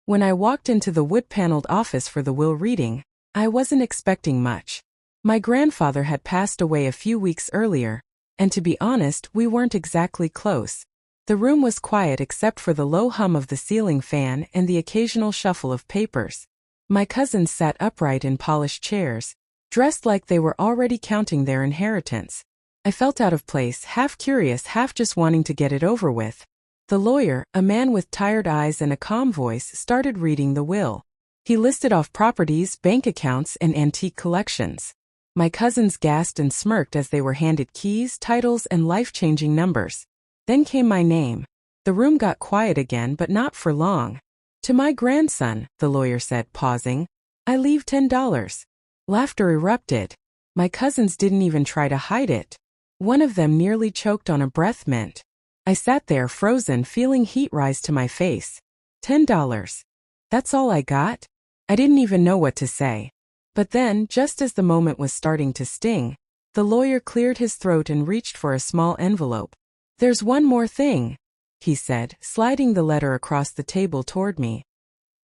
When I walked into the wood-paneled office for the will reading, I wasn't expecting much. My grandfather had passed away a few weeks earlier, and to be honest, we weren't exactly close. The room was quiet except for the low hum of the ceiling fan and the occasional shuffle of papers. My cousins sat upright in polished chairs, dressed like they were already counting their inheritance. I felt out of place, half curious, half just wanting to get it over with. The lawyer, a man with tired eyes and a calm voice, started reading the will. He listed off properties, bank accounts, and antique collections. My cousins gasped and smirked as they were handed keys, titles, and life-changing numbers. Then came my name. The room got quiet again, but not for long. "To my grandson," the lawyer said, pausing, "I leave $10. Laughter erupted. My cousins didn't even try to hide it. One of them nearly choked on a breath mint. I sat there frozen, feeling heat rise to my face. $10. That's all I got? I didn't even know what to say. But then, just as the moment was starting to sting, the lawyer cleared his throat and reached for a small envelope. "There's one more thing," he said, sliding the letter across the table toward me.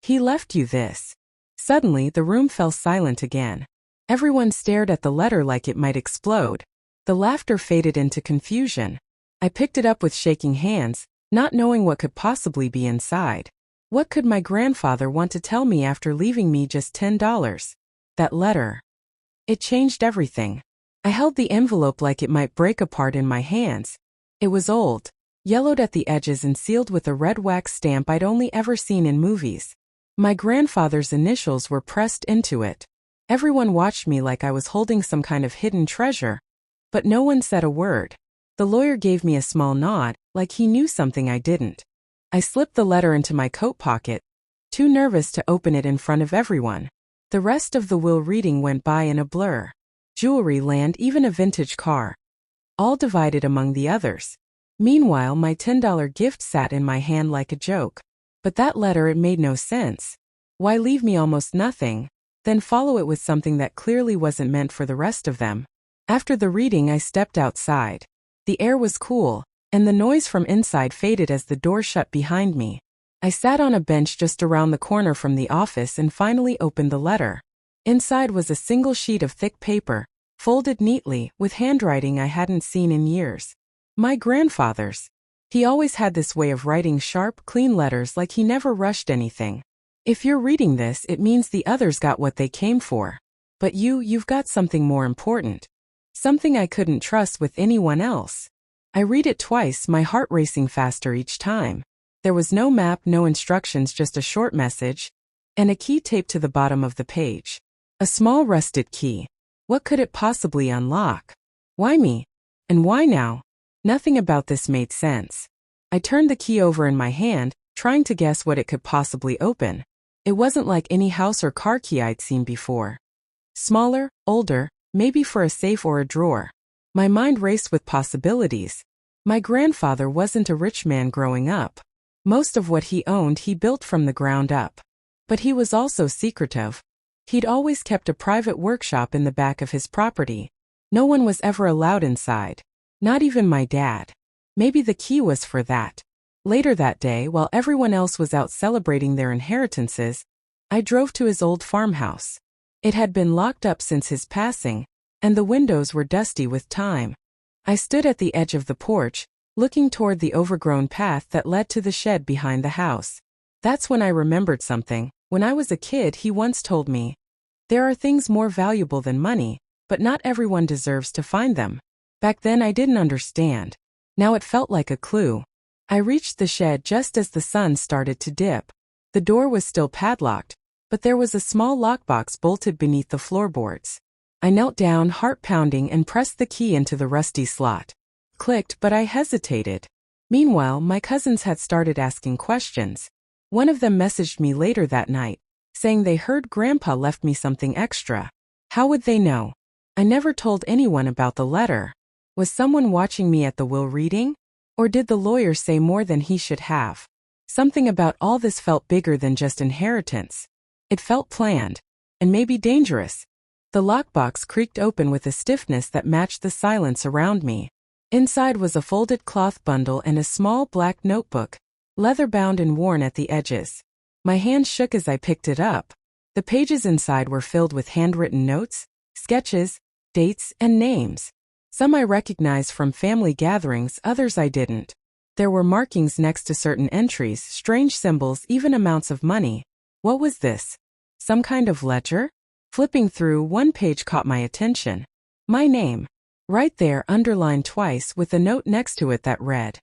"He left you this." Suddenly, the room fell silent again. Everyone stared at the letter like it might explode. The laughter faded into confusion. I picked it up with shaking hands, not knowing what could possibly be inside. What could my grandfather want to tell me after leaving me just $10? That letter. It changed everything. I held the envelope like it might break apart in my hands. It was old, yellowed at the edges and sealed with a red wax stamp I'd only ever seen in movies. My grandfather's initials were pressed into it. Everyone watched me like I was holding some kind of hidden treasure, but no one said a word. The lawyer gave me a small nod, like he knew something I didn't. I slipped the letter into my coat pocket, too nervous to open it in front of everyone. The rest of the will reading went by in a blur. Jewelry, land, even a vintage car. All divided among the others. Meanwhile, my $10 gift sat in my hand like a joke. But that letter, it made no sense. Why leave me almost nothing, then follow it with something that clearly wasn't meant for the rest of them? After the reading, I stepped outside. The air was cool, and the noise from inside faded as the door shut behind me. I sat on a bench just around the corner from the office and finally opened the letter. Inside was a single sheet of thick paper, folded neatly, with handwriting I hadn't seen in years. My grandfather's. He always had this way of writing sharp, clean letters like he never rushed anything. If you're reading this, it means the others got what they came for. But you've got something more important. Something I couldn't trust with anyone else. I read it twice, my heart racing faster each time. There was no map, no instructions, just a short message, and a key taped to the bottom of the page. A small rusted key. What could it possibly unlock? Why me? And why now? Nothing about this made sense. I turned the key over in my hand, trying to guess what it could possibly open. It wasn't like any house or car key I'd seen before. Smaller, older, maybe for a safe or a drawer. My mind raced with possibilities. My grandfather wasn't a rich man growing up. Most of what he owned he built from the ground up. But he was also secretive. He'd always kept a private workshop in the back of his property. No one was ever allowed inside. Not even my dad. Maybe the key was for that. Later that day, while everyone else was out celebrating their inheritances, I drove to his old farmhouse. It had been locked up since his passing, and the windows were dusty with time. I stood at the edge of the porch, looking toward the overgrown path that led to the shed behind the house. That's when I remembered something. When I was a kid, he once told me, "There are things more valuable than money, but not everyone deserves to find them." Back then I didn't understand. Now it felt like a clue. I reached the shed just as the sun started to dip. The door was still padlocked, but there was a small lockbox bolted beneath the floorboards. I knelt down, heart pounding, and pressed the key into the rusty slot. Clicked, but I hesitated. Meanwhile, my cousins had started asking questions. One of them messaged me later that night, saying they heard Grandpa left me something extra. How would they know? I never told anyone about the letter. Was someone watching me at the will reading? Or did the lawyer say more than he should have? Something about all this felt bigger than just inheritance. It felt planned, and maybe dangerous. The lockbox creaked open with a stiffness that matched the silence around me. Inside was a folded cloth bundle and a small black notebook, leather-bound and worn at the edges. My hand shook as I picked it up. The pages inside were filled with handwritten notes, sketches, dates, and names. Some I recognized from family gatherings, others I didn't. There were markings next to certain entries, strange symbols, even amounts of money. What was this? Some kind of ledger? Flipping through, one page caught my attention. My name. Right there, underlined twice, with a note next to it that read,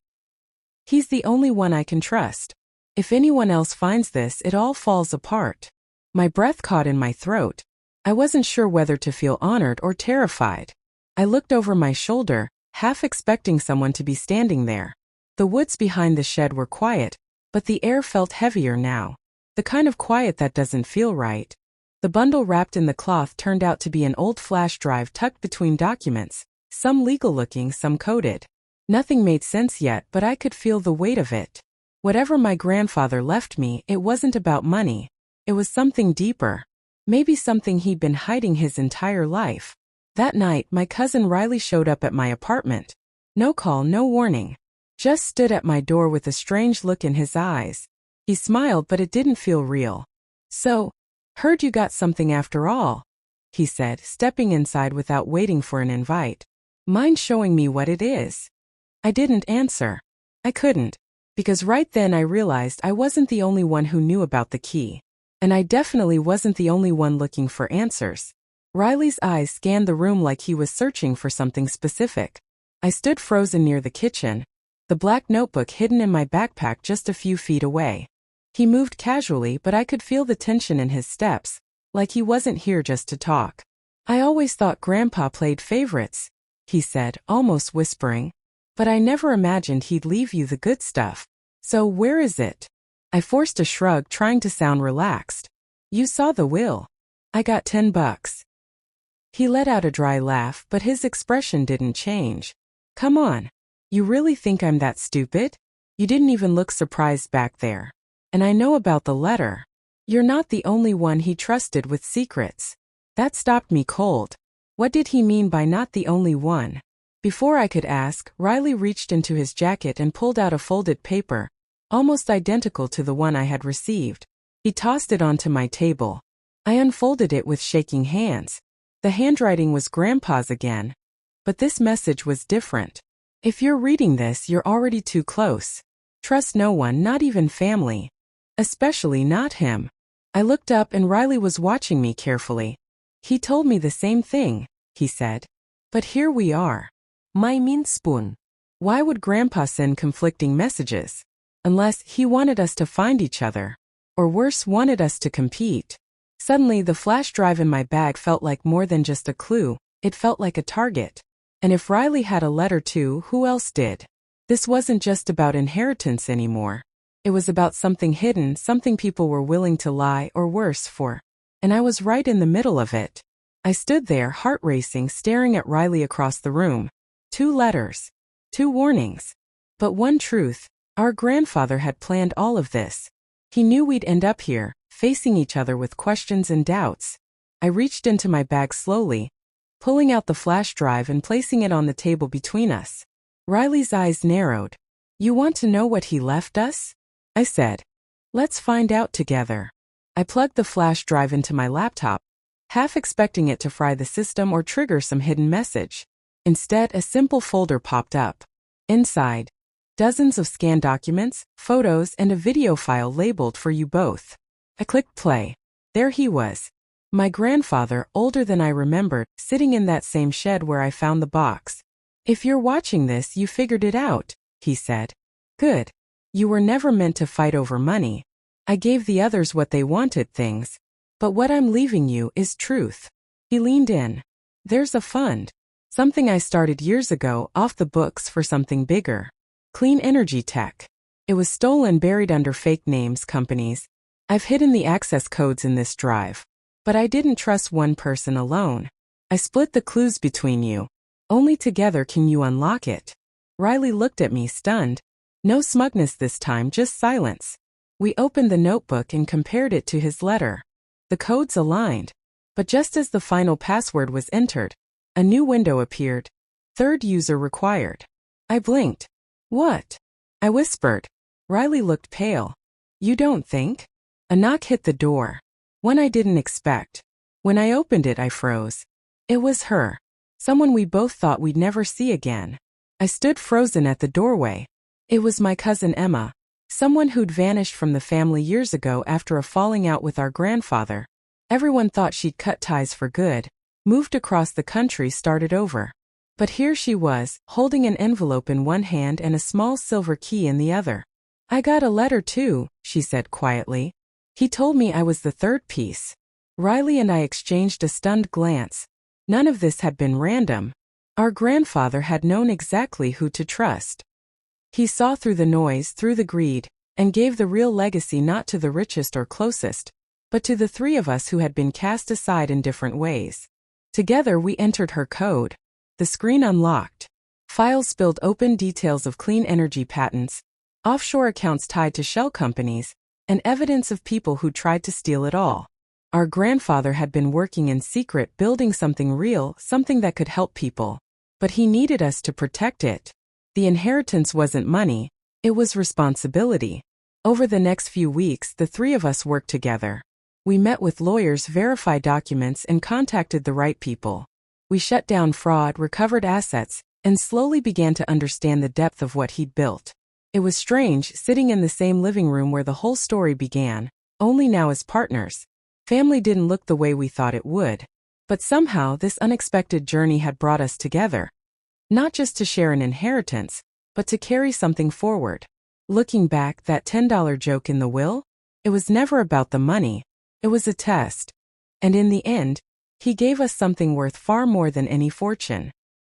"He's the only one I can trust. If anyone else finds this, it all falls apart." My breath caught in my throat. I wasn't sure whether to feel honored or terrified. I looked over my shoulder, half expecting someone to be standing there. The woods behind the shed were quiet, but the air felt heavier now. The kind of quiet that doesn't feel right. The bundle wrapped in the cloth turned out to be an old flash drive tucked between documents, some legal-looking, some coded. Nothing made sense yet, but I could feel the weight of it. Whatever my grandfather left me, it wasn't about money. It was something deeper. Maybe something he'd been hiding his entire life. That night, my cousin Riley showed up at my apartment. No call, no warning. Just stood at my door with a strange look in his eyes. He smiled, but it didn't feel real. "So, heard you got something after all," he said, stepping inside without waiting for an invite. "Mind showing me what it is?" I didn't answer. I couldn't, because right then I realized I wasn't the only one who knew about the key. And I definitely wasn't the only one looking for answers. Riley's eyes scanned the room like he was searching for something specific. I stood frozen near the kitchen, the black notebook hidden in my backpack just a few feet away. He moved casually, but I could feel the tension in his steps, like he wasn't here just to talk. "I always thought Grandpa played favorites," he said, almost whispering. "But I never imagined he'd leave you the good stuff. So where is it?" I forced a shrug, trying to sound relaxed. "You saw the will. I got $10. He let out a dry laugh, but his expression didn't change. "Come on. You really think I'm that stupid? You didn't even look surprised back there. And I know about the letter. You're not the only one he trusted with secrets." That stopped me cold. What did he mean by not the only one? Before I could ask, Riley reached into his jacket and pulled out a folded paper, almost identical to the one I had received. He tossed it onto my table. I unfolded it with shaking hands. The handwriting was Grandpa's again. But this message was different. "If you're reading this, you're already too close. Trust no one, not even family. Especially not him." I looked up and Riley was watching me carefully. "He told me the same thing," he said. "But here we are." My mean spoon. Why would Grandpa send conflicting messages? Unless he wanted us to find each other. Or worse, wanted us to compete. Suddenly, the flash drive in my bag felt like more than just a clue. It felt like a target. And if Riley had a letter too, who else did? This wasn't just about inheritance anymore. It was about something hidden, something people were willing to lie or worse for. And I was right in the middle of it. I stood there, heart racing, staring at Riley across the room. 2 letters. 2 warnings. But one truth. Our grandfather had planned all of this. He knew we'd end up here, facing each other with questions and doubts. I reached into my bag slowly, pulling out the flash drive and placing it on the table between us. Riley's eyes narrowed. "You want to know what he left us?" I said. "Let's find out together." I plugged the flash drive into my laptop, half expecting it to fry the system or trigger some hidden message. Instead, a simple folder popped up. Inside, dozens of scanned documents, photos, and a video file labeled "For you both." I clicked play. There he was. My grandfather, older than I remembered, sitting in that same shed where I found the box. "If you're watching this, you figured it out," he said. "Good. You were never meant to fight over money. I gave the others what they wanted, things. But what I'm leaving you is truth." He leaned in. "There's a fund. Something I started years ago, off the books, for something bigger. Clean energy tech. It was stolen, buried under fake names, companies. I've hidden the access codes in this drive. But I didn't trust one person alone. I split the clues between you. Only together can you unlock it." Riley looked at me, stunned. No smugness this time, just silence. We opened the notebook and compared it to his letter. The codes aligned. But just as the final password was entered, a new window appeared. "Third user required." I blinked. "What?" I whispered. Riley looked pale. "You don't think?" A knock hit the door. One I didn't expect. When I opened it, I froze. It was her. Someone we both thought we'd never see again. I stood frozen at the doorway. It was my cousin Emma, someone who'd vanished from the family years ago after a falling out with our grandfather. Everyone thought she'd cut ties for good, moved across the country, started over. But here she was, holding an envelope in one hand and a small silver key in the other. "I got a letter too," she said quietly. "He told me I was the third piece." Riley and I exchanged a stunned glance. None of this had been random. Our grandfather had known exactly who to trust. He saw through the noise, through the greed, and gave the real legacy not to the richest or closest, but to the three of us who had been cast aside in different ways. Together we entered her code. The screen unlocked. Files spilled open, details of clean energy patents, offshore accounts tied to shell companies, and evidence of people who tried to steal it all. Our grandfather had been working in secret, building something real, something that could help people. But he needed us to protect it. The inheritance wasn't money, it was responsibility. Over the next few weeks, the three of us worked together. We met with lawyers, verified documents, and contacted the right people. We shut down fraud, recovered assets, and slowly began to understand the depth of what he'd built. It was strange, sitting in the same living room where the whole story began, only now as partners. Family didn't look the way we thought it would. But somehow this unexpected journey had brought us together. Not just to share an inheritance, but to carry something forward. Looking back, that $10 joke in the will? It was never about the money. It was a test. And in the end, he gave us something worth far more than any fortune.